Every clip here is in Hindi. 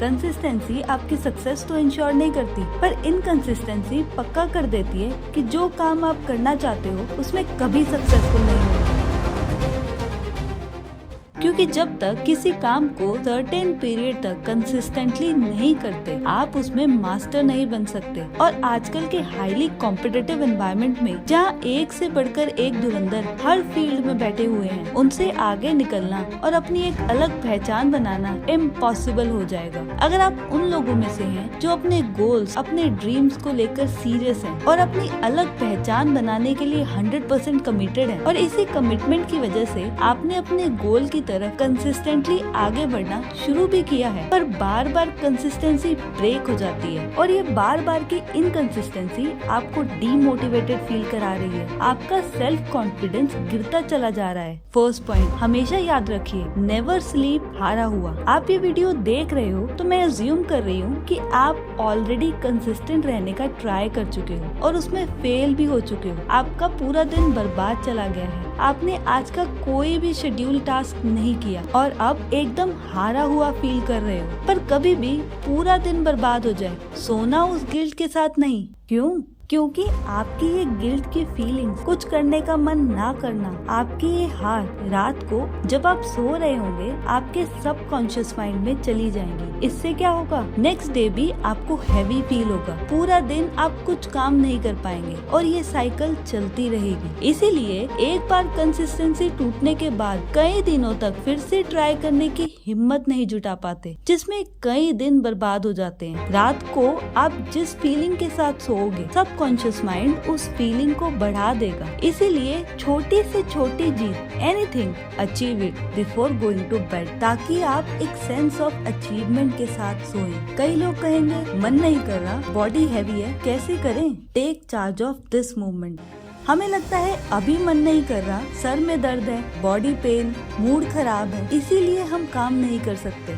कंसिस्टेंसी आपकी सक्सेस तो इंश्योर नहीं करती, पर इनकंसिस्टेंसी पक्का कर देती है कि जो काम आप करना चाहते हो उसमें कभी सक्सेसफुल नहीं होगा। क्योंकि जब तक किसी काम को सर्टेन पीरियड तक कंसिस्टेंटली नहीं करते, आप उसमें मास्टर नहीं बन सकते। और आजकल के हाईली कॉम्पिटिटिव एनवायरनमेंट में जहाँ एक से बढ़कर एक धुरंधर हर फील्ड में बैठे हुए हैं, उनसे आगे निकलना और अपनी एक अलग पहचान बनाना इम्पॉसिबल हो जाएगा। अगर आप उन लोगों में से हैं जो अपने गोल्स, अपने ड्रीम्स को लेकर सीरियस हैं और अपनी अलग पहचान बनाने के लिए 100% कमिटेड हैं, और इसी कमिटमेंट की वजह से आपने अपने गोल की तरफ कंसिस्टेंटली आगे बढ़ना शुरू भी किया है, पर बार बार कंसिस्टेंसी ब्रेक हो जाती है और ये बार बार की इनकंसिस्टेंसी आपको डीमोटिवेटेड फील करा रही है। आपका सेल्फ कॉन्फिडेंस गिरता चला जा रहा है। फर्स्ट पॉइंट हमेशा याद रखिए, नेवर स्लीप हारा हुआ। आप ये वीडियो देख रहे हो तो मैं अज्यूम कर रही हूँ कि आप ऑलरेडी कंसिस्टेंट रहने का ट्राई कर चुके हो और उसमें फेल भी हो चुके हो। आपका पूरा दिन बर्बाद चला गया है, आपने आज का कोई भी शेड्यूल टास्क नहीं किया और अब एकदम हारा हुआ फील कर रहे हो। पर कभी भी पूरा दिन बर्बाद हो जाए, सोना उस गिल्ट के साथ नहीं। क्यों? क्योंकि आपकी ये गिल्ट की फीलिंग्स, कुछ करने का मन ना करना, आपकी ये हार रात को जब आप सो रहे होंगे आपके सबकॉन्शियस माइंड में चली जाएंगी। इससे क्या होगा, नेक्स्ट डे भी आपको हैवी फील होगा, पूरा दिन आप कुछ काम नहीं कर पाएंगे और ये साइकिल चलती रहेगी। इसीलिए एक बार कंसिस्टेंसी टूटने के बाद कई दिनों तक फिर से ट्राई करने की हिम्मत नहीं जुटा पाते, जिसमें कई दिन बर्बाद हो जाते हैं। रात को आप जिस फीलिंग के साथ सोओगे, सबकॉन्शियस माइंड उस फीलिंग को बढ़ा देगा। इसीलिए छोटी से छोटी जीत, anything, achieve it before going to bed, ताकि आप एक सेंस ऑफ अचीवमेंट के साथ सोएं। कई लोग कहेंगे मन नहीं कर रहा, बॉडी हैवी है, कैसे करें? Take charge of this movement. हमें लगता है अभी मन नहीं कर रहा, सर में दर्द है, बॉडी पेन, मूड खराब है, इसीलिए हम काम नहीं कर सकते,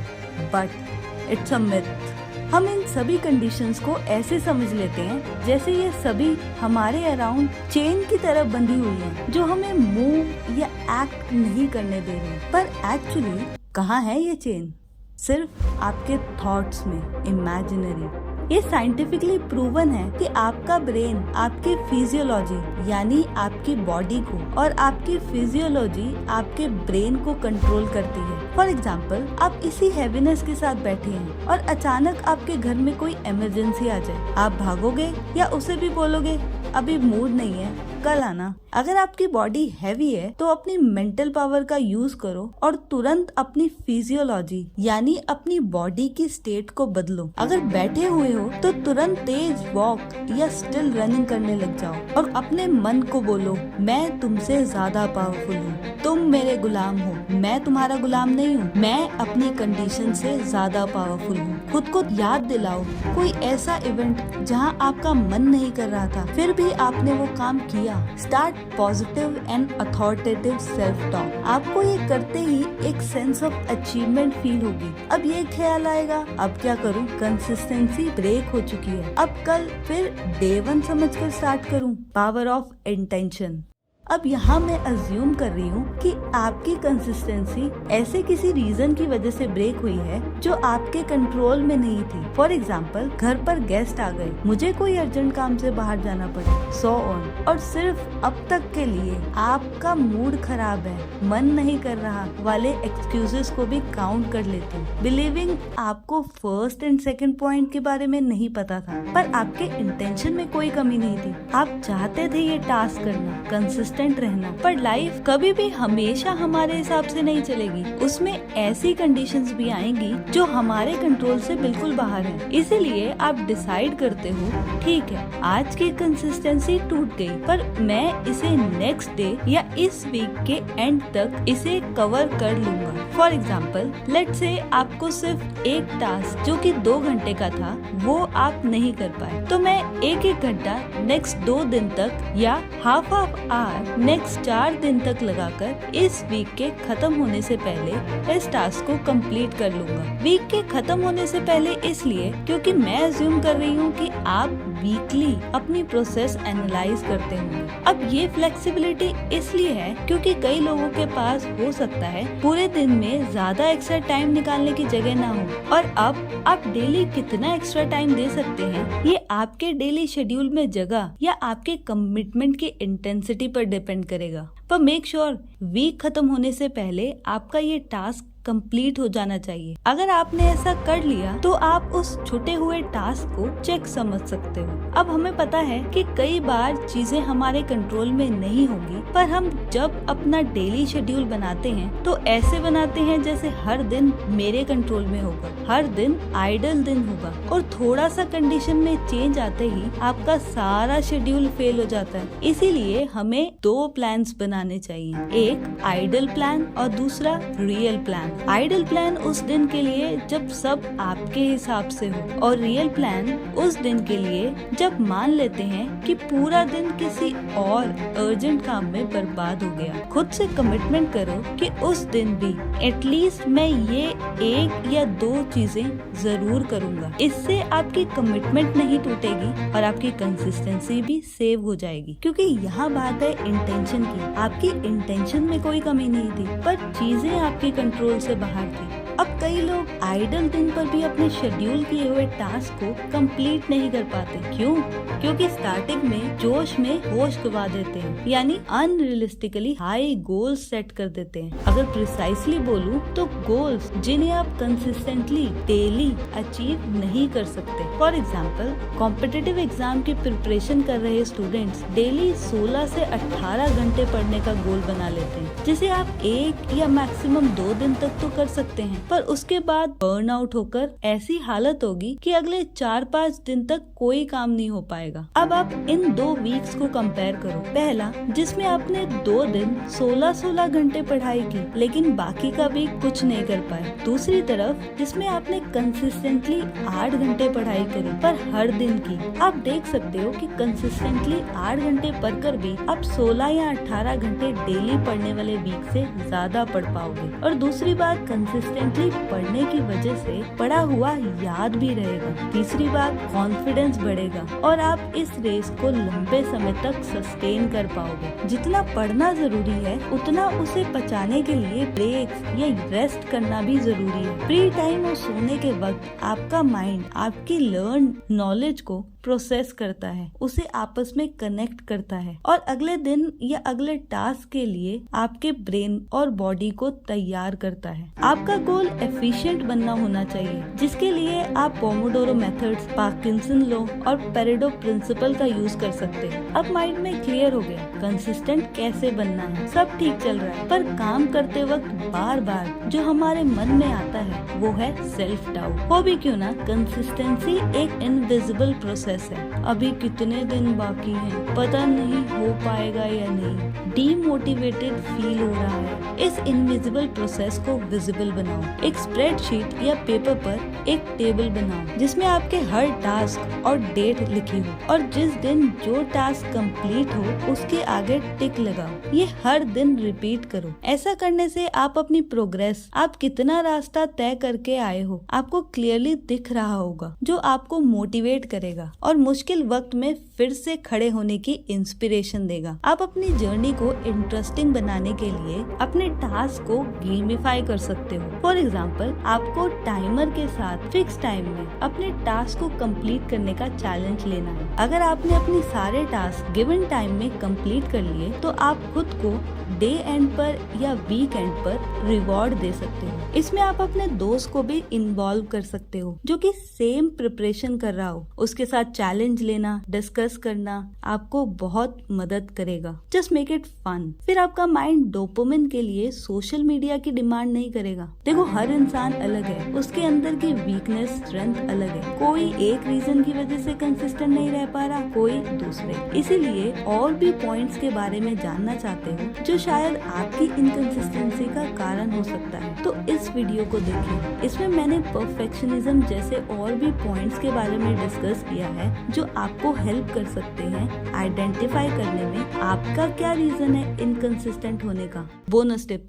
बट इट्स अ मिथ। हम इन सभी कंडीशंस को ऐसे समझ लेते हैं जैसे ये सभी हमारे अराउंड चेन की तरह बंधी हुई हैं, जो हमें मूव या एक्ट नहीं करने दे रही। पर एक्चुअली कहाँ है ये चेन? सिर्फ आपके थॉट्स में, इमेजिनरी। ये साइंटिफिकली प्रूवन है कि आपका ब्रेन आपके फिजियोलॉजी यानी आपकी बॉडी को और आपकी फिजियोलॉजी आपके ब्रेन को कंट्रोल करती है। फॉर एग्जाम्पल, आप इसी हैवीनेस के साथ बैठे हैं और अचानक आपके घर में कोई इमरजेंसी आ जाए, आप भागोगे या उसे भी बोलोगे अभी मूड नहीं है, कल आना? अगर आपकी बॉडी हैवी है तो अपनी मेंटल पावर का यूज करो और तुरंत अपनी फिजियोलॉजी यानी अपनी बॉडी की स्टेट को बदलो। अगर बैठे हुए हो तो तुरंत तेज वॉक या स्टिल रनिंग करने लग जाओ और अपने मन को बोलो, मैं तुमसे ज्यादा पावरफुल हूँ, तुम मेरे गुलाम हो, मैं तुम्हारा गुलाम नहीं हूँ, मैं अपनी कंडीशन से ज्यादा पावरफुल हूँ। खुद को याद दिलाओ कोई ऐसा इवेंट जहाँ आपका मन नहीं कर रहा था, फिर भी आपने वो काम किया। Start positive and authoritative self talk. आपको ये करते ही एक सेंस ऑफ अचीवमेंट फील होगी। अब ये ख्याल आएगा, अब क्या करूं, कंसिस्टेंसी ब्रेक हो चुकी है, अब कल फिर डे 1 समझकर स्टार्ट करूं। Power of intention. अब यहाँ मैं अज्यूम कर रही हूँ कि आपकी कंसिस्टेंसी ऐसे किसी रीजन की वजह से ब्रेक हुई है जो आपके कंट्रोल में नहीं थी। फॉर एग्जाम्पल, घर पर गेस्ट आ गए, मुझे कोई अर्जेंट काम से बाहर जाना पड़ा, सो ऑन। और सिर्फ अब तक के लिए आपका मूड खराब है, मन नहीं कर रहा वाले एक्सक्यूजेस को भी काउंट कर लेते हैं, बिलीविंग आपको फर्स्ट एंड सेकंड पॉइंट के बारे में नहीं पता था, पर आपके इंटेंशन में कोई कमी नहीं थी। आप चाहते थे ये टास्क करना, कंसिस्टेंट रहना, पर लाइफ कभी भी हमेशा हमारे हिसाब से नहीं चलेगी। उसमें ऐसी कंडीशंस भी आएंगी जो हमारे कंट्रोल से बिल्कुल बाहर है। इसीलिए आप डिसाइड करते हो, ठीक है आज की कंसिस्टेंसी टूट गई, पर मैं इसे नेक्स्ट डे या इस वीक के एंड तक इसे कवर कर लूंगा। फॉर एग्जाम्पल, लेट्स से आपको सिर्फ एक टास्क जो कि 2 घंटे का था वो आप नहीं कर पाए, तो मैं एक घंटा नेक्स्ट 2 दिन तक या हाफ आवर और नेक्स्ट 4 दिन तक लगाकर इस वीक के खत्म होने से पहले इस टास्क को कंप्लीट कर लूंगा। वीक के खत्म होने से पहले इसलिए क्योंकि मैं अज्यूम कर रही हूँ कि आप वीकली अपनी प्रोसेस एनालाइज करते होंगे। अब ये फ्लेक्सिबिलिटी इसलिए है क्योंकि कई लोगों के पास हो सकता है पूरे दिन में ज्यादा एक्स्ट्रा टाइम निकालने की जगह ना हो, और अब आप डेली कितना एक्स्ट्रा टाइम दे सकते हैं ये आपके डेली शेड्यूल में जगह या आपके कमिटमेंट की इंटेंसिटी पर डिपेंड करेगा। पर मेक श्योर वीक खत्म होने से पहले आपका ये टास्क कंप्लीट हो जाना चाहिए। अगर आपने ऐसा कर लिया तो आप उस छूटे हुए टास्क को चेक समझ सकते हो। अब हमें पता है कि कई बार चीजें हमारे कंट्रोल में नहीं होंगी, पर हम जब अपना डेली शेड्यूल बनाते हैं तो ऐसे बनाते हैं जैसे हर दिन मेरे कंट्रोल में होगा, हर दिन आइडल दिन होगा, और थोड़ा सा कंडीशन में चेंज आते ही आपका सारा शेड्यूल फेल हो जाता है। इसीलिए हमें 2 प्लान्स बनाने चाहिए, एक आइडल प्लान और दूसरा रियल प्लान। आइडल प्लान उस दिन के लिए जब सब आपके हिसाब से हो, और रियल प्लान उस दिन के लिए जब मान लेते हैं कि पूरा दिन किसी और अर्जेंट काम में बर्बाद हो गया। खुद से कमिटमेंट करो कि उस दिन भी एटलीस्ट मैं ये 1 या 2 चीजें जरूर करूंगा। इससे आपकी कमिटमेंट नहीं टूटेगी और आपकी कंसिस्टेंसी भी सेव हो जाएगी, क्योंकि यहाँ बात है इंटेंशन की। आपकी इंटेंशन में कोई कमी नहीं थी, पर चीजें आपके कंट्रोल से बाहर थी। अब कई लोग आइडल दिन पर भी अपने शेड्यूल किए हुए टास्क को कंप्लीट नहीं कर पाते। क्यों? क्योंकि स्टार्टिंग में जोश में होश गवा देते हैं, यानी अनरियलिस्टिकली हाई गोल्स सेट कर देते हैं। अगर प्रिसाइसली बोलूं तो गोल्स जिन्हें आप कंसिस्टेंटली डेली अचीव नहीं कर सकते। फॉर एग्जाम्पल, कॉम्पिटिटिव एग्जाम की प्रिपरेशन कर रहे स्टूडेंट्स डेली 16 से 18 घंटे पढ़ने का गोल बना लेते हैं, जिसे आप 1 या मैक्सिमम 2 दिन तक तो कर सकते हैं, पर उसके बाद बर्न आउट होकर ऐसी हालत होगी कि अगले 4-5 दिन तक कोई काम नहीं हो पाएगा। अब आप इन 2 वीक्स को कंपेयर करो। पहला, जिसमें आपने 2 दिन 16-16 घंटे पढ़ाई की, लेकिन बाकी का वीक कुछ नहीं कर पाए। दूसरी तरफ, जिसमें आपने कंसिस्टेंटली 8 घंटे पढ़ाई करी, पर हर दिन की। आप देख सकते हो कि कंसिस्टेंटली 8 घंटे पढ़कर भी आप 16 या 18 घंटे डेली पढ़ने वाले वीक से ज्यादा पढ़ पाओगे। और दूसरी बात, कंसिस्टेंटली पढ़ने की वजह से पढ़ा हुआ याद भी रहेगा। तीसरी बात, कॉन्फिडेंस बढ़ेगा और आप इस रेस को लंबे समय तक सस्टेन कर पाओगे। जितना पढ़ना जरूरी है, उतना उसे पचाने के लिए ब्रेक्स या रेस्ट करना भी जरूरी है। फ्री टाइम और सोने के वक्त आपका माइंड आपकी लर्न नॉलेज को प्रोसेस करता है, उसे आपस में कनेक्ट करता है और अगले दिन या अगले टास्क के लिए आपके ब्रेन और बॉडी को तैयार करता है। आपका गोल एफिशिएंट बनना होना चाहिए, जिसके लिए आप पोमोडोरो मेथड्स, पार्किंसन लॉ और पेरेटो प्रिंसिपल का यूज कर सकते हैं। अब माइंड में क्लियर हो गया कंसिस्टेंट कैसे बनना है। सब ठीक चल रहा है, पर काम करते वक्त बार बार जो हमारे मन में आता है वो है सेल्फ डाउट। हो भी क्यों ना, कंसिस्टेंसी एक इनविजिबल प्रोसेस है। अभी कितने दिन बाकी हैं, पता नहीं हो पाएगा या नहीं, डीमोटिवेटेड फील हो रहा है। इस इनविजिबल प्रोसेस को विजिबल बनाओ। एक स्प्रेडशीट या पेपर पर एक टेबल बनाओ जिसमें आपके हर टास्क और डेट लिखी हो, और जिस दिन जो टास्क कंप्लीट हो उसके आगे टिक लगाओ। ये हर दिन रिपीट करो। ऐसा करने से आप अपनी प्रोग्रेस, आप कितना रास्ता तय करके आए हो, आपको क्लियरली दिख रहा होगा, जो आपको मोटिवेट करेगा और मुश्किल वक्त में फिर से खड़े होने की इंस्पिरेशन देगा। आप अपनी जर्नी को इंटरेस्टिंग बनाने के लिए अपने टास्क को गेमिफाई कर सकते हो। फॉर एग्जाम्पल, आपको टाइमर के साथ फिक्स टाइम में अपने टास्क को कंप्लीट करने का चैलेंज लेना है। अगर आपने अपनी सारे टास्क गिवन टाइम में कंप्लीट कर लिए तो आप खुद को डे एंड पर या वीक एंड पर रिवॉर्ड दे सकते हो। इसमें आप अपने दोस्त को भी इन्वॉल्व कर सकते हो जो कि सेम प्रिपरेशन कर रहा हो। उसके साथ चैलेंज लेना, डिस्कस करना आपको बहुत मदद करेगा। Just make it fun. फिर आपका माइंड डोपामिन के लिए सोशल मीडिया की डिमांड नहीं करेगा। देखो, हर इंसान अलग है, उसके अंदर की वीकनेस, स्ट्रेंथ अलग है। कोई एक रीजन की वजह से कंसिस्टेंट नहीं रह पा रहा, कोई दूसरे। इसीलिए और भी पॉइंट्स के बारे में जानना चाहते हो जो शायद आपकी इनकंसिस्टेंसी का कारण हो सकता है, तो इस वीडियो को देखिए। इसमें मैंने परफेक्शनिज्म जैसे और भी पॉइंट्स के बारे में डिस्कस किया है जो आपको हेल्प कर सकते हैं आइडेंटिफाई करने में आपका क्या रीजन रीजन है इनकंसिस्टेंट होने का। बोनस टिप,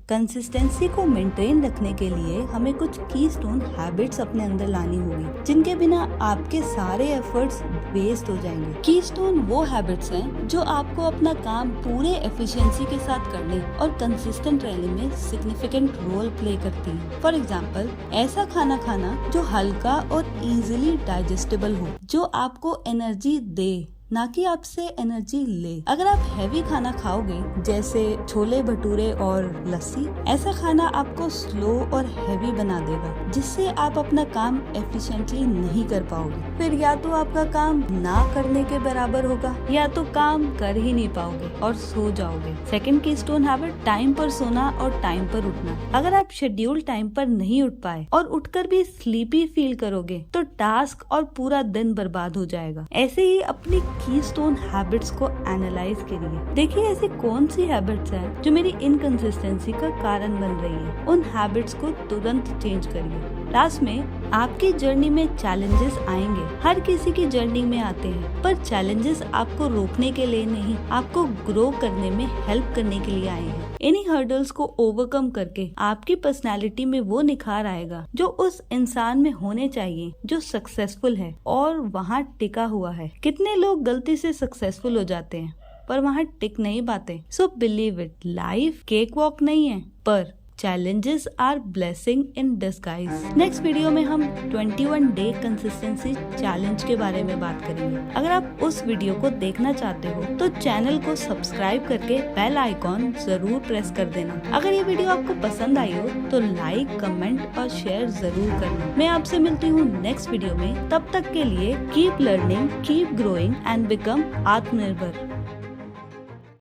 कंसिस्टेंसी को मेंटेन रखने के लिए हमें कुछ कीस्टोन हैबिट्स अपने अंदर लानी होगी, जिनके बिना आपके सारे एफर्ट्स वेस्ट हो जाएंगे। कीस्टोन वो हैबिट्स हैं जो आपको अपना काम पूरे एफिशिएंसी के साथ करने और कंसिस्टेंट रहने में सिग्निफिकेंट रोल प्ले करती हैं। फॉर एग्जांपल, ऐसा खाना खाना जो हल्का और इजीली डाइजेस्टेबल हो, जो आपको एनर्जी दे, ना कि आपसे एनर्जी ले। अगर आप हैवी खाना खाओगे जैसे छोले भटूरे और लस्सी, ऐसा खाना आपको स्लो और हैवी बना देगा, जिससे आप अपना काम एफिशिएंटली नहीं कर पाओगे। फिर या तो आपका काम ना करने के बराबर होगा, या तो काम कर ही नहीं पाओगे और सो जाओगे। सेकंड कीस्टोन हैबिट, टाइम पर सोना और टाइम पर उठना। अगर आप शेड्यूल टाइम पर नहीं उठ पाए और उठकर भी स्लीपी फील करोगे तो टास्क और पूरा दिन बर्बाद हो जाएगा। ऐसे ही अपनी कीस्टोन हैबिट्स को एनालाइज करिए। देखिए ऐसी कौन सी हैबिट्स हैं जो मेरी इनकंसिस्टेंसी का कारण बन रही है। उन हैबिट्स को तुरंत चेंज करिए। लास्ट में, आपकी जर्नी में चैलेंजेस आएंगे, हर किसी की जर्नी में आते हैं, पर चैलेंजेस आपको रोकने के लिए नहीं, आपको ग्रो करने में हेल्प करने के लिए आए हैं। इन्हीं हर्डल्स को ओवरकम करके आपकी पर्सनालिटी में वो निखार आएगा जो उस इंसान में होने चाहिए जो सक्सेसफुल है और वहाँ टिका हुआ है। कितने लोग गलती से सक्सेसफुल हो जाते हैं पर वहाँ टिक नहीं पाते। So believe it, life cake walk नहीं है, पर challenges are blessing in disguise। Next video में हम 21 डे कंसिस्टेंसी चैलेंज के बारे में बात करेंगे। अगर आप उस वीडियो को देखना चाहते हो तो चैनल को सब्सक्राइब करके बेल आइकॉन जरूर प्रेस कर देना। अगर ये वीडियो आपको पसंद आई हो तो लाइक, कमेंट और शेयर जरूर करना। मैं आपसे मिलती हूँ नेक्स्ट वीडियो में। तब तक के लिए keep learning, keep growing and become आत्मनिर्भर।